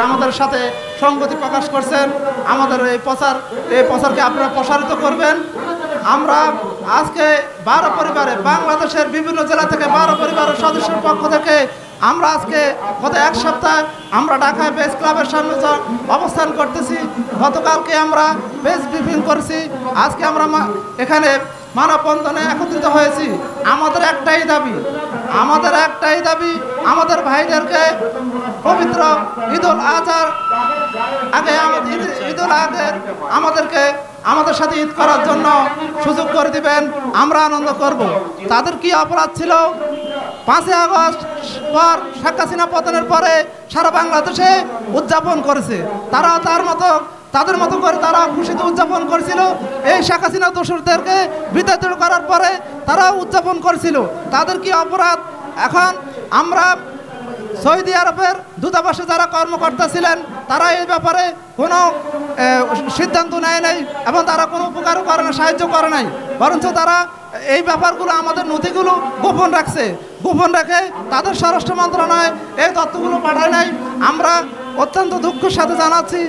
আমাদের সাথে সংগতি প্রকাশ করছেন। আমাদের এই প্রচারকে আপনারা প্রসারিত করবেন। আমরা আজকে 12 পরিবারে বাংলাদেশের বিভিন্ন জেলা থেকে 12 পরিবারের সদস্যের পক্ষ থেকে আমরা আজকে গত এক সপ্তাহ আমরা ঢাকায় প্রেস ক্লাবের সামনে অবস্থান করতেছি। গতকালকে আমরা প্রেস ব্রিফিং করেছি। আজকে আমরা এখানে মানববন্ধনে একত্রিত হয়েছি। আমাদের একটাই দাবি আমাদের ভাইদেরকে পবিত্র ঈদুল আজহার আগে আমাদের সাথে ঈদ করার জন্য সুযোগ করে দিবেন। আমরা আনন্দ করব। তাদের কি অপরাধ ছিল? 5ই আগস্ট পর শেখ হাসিনা পতনের পরে সারা বাংলাদেশে উদযাপন করেছে। তারা তাদের মতো করে তারা খুশিতে উদযাপন করেছিল। এই শেখ হাসিনা দোষরদেরকে বিতাড়িত করার পরে তারা উদযাপন করেছিল। তাদের কি অপরাধ? এখন আমরা সৌদি আরবের দূতাবাসে যারা কর্মকর্তা ছিলেন তারা এই ব্যাপারে কোনো সিদ্ধান্ত নেয় নাই এবং তারা কোনো উপকার করে না, সাহায্য করে নাই। বরঞ্চ তারা এই ব্যাপারগুলো আমাদের নথিগুলো গোপন রেখে তাদের স্বরাষ্ট্র মন্ত্রণালয় এই তথ্যগুলো পাঠায় নাই। আমরা অত্যন্ত দুঃখের সাথে জানাচ্ছি,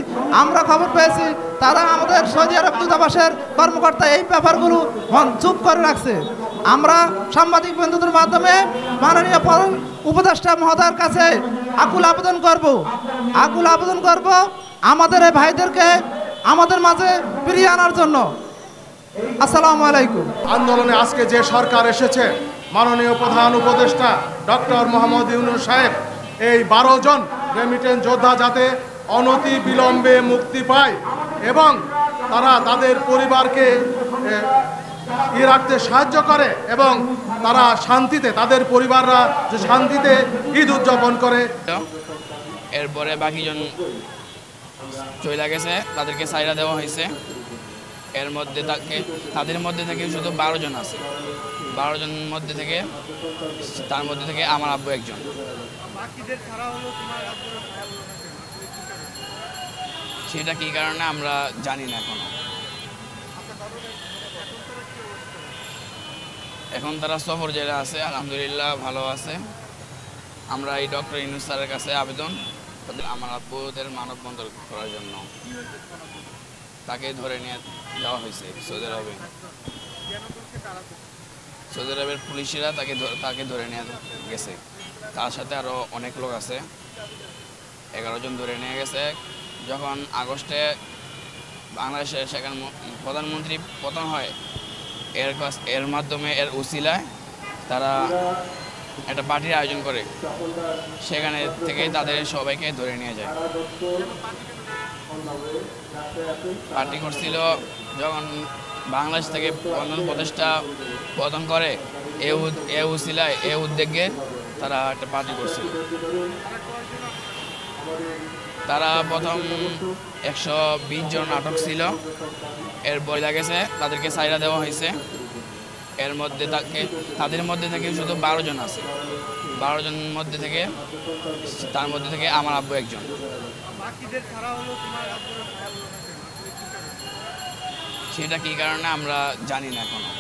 আমরা খবর পেয়েছি তারা আমাদের সৌদি আরব দূতাবাসের কর্মকর্তা এই ব্যাপারগুলো চুপ করে রাখছে। আমরা সাংবাদিক বন্ধুদের মাধ্যমে মাননীয় উপদেষ্টা মহোদয়ের কাছে আকুল আবেদন করব আমাদের এই ভাইদেরকে আমাদের মাঝে ফিরিয়ে আনার জন্য। আসসালামু আলাইকুম। আন্দোলনে আজকে যে সরকার এসেছে, মাননীয় প্রধান উপদেষ্টা ডক্টর মোহাম্মদ ইউনূস সাহেব এই 12 জন রেমিটেন্স যোদ্ধা যাতে অনতি বিলম্বে মুক্তি পায় এবং তারা তাদের পরিবারকে রাখতে সাহায্য করে এবং তারা শান্তিতে, তাদের পরিবাররা যে শান্তিতে ঈদ উদযাপন করে। এরপরে বাকিজন চলে গেছে, তাদেরকে সাইরা দেওয়া হয়েছে। তাদের মধ্যে থেকে শুধু 12 জন আছে। 12 জনের মধ্যে থেকে তার মধ্যে থেকে আমার আব্বু একজন। সেটা কি কারণে আমরা জানি না এখনো। এখন তারা সফর জেলে আছে, আলহামদুলিল্লাহ ভালো আছে। আমরা এই ডক্টর ইউনূস স্যারের কাছে আবেদন, আমার আব্বুদের মানববন্ধন করার জন্য তাকে ধরে নিয়ে যাওয়া হয়েছে সৌদি আরবে। সৌদি আরবের পুলিশেরা তাকে ধরে নিয়ে গেছে। তার সাথে আরও অনেক লোক আছে, 11 জন ধরে নিয়ে গেছে। যখন আগস্টে বাংলাদেশের সেখানে প্রধানমন্ত্রী পতন হয়, এর মাধ্যমে এর উসিলায় তারা একটা পার্টির আয়োজন করে, সেখানে থেকে তাদের সবাইকে ধরে নিয়ে যায়। পার্টি করছিল যখন বাংলাদেশ থেকে প্রদেশটা পতন করে, এ উসিলায় এ উদ্যোগে তারা একটা পার্টি করছিল। তারা প্রথম 120 জন আটক ছিল। এরপর গেছে, তাদেরকে সাইরা দেওয়া হয়েছে। তাদের মধ্যে থেকে শুধু 12 জন আছে। 12 জনের মধ্যে থেকে তার মধ্যে থেকে আমার আব্বু একজন। সেটা কি কারণে আমরা জানি না এখনো।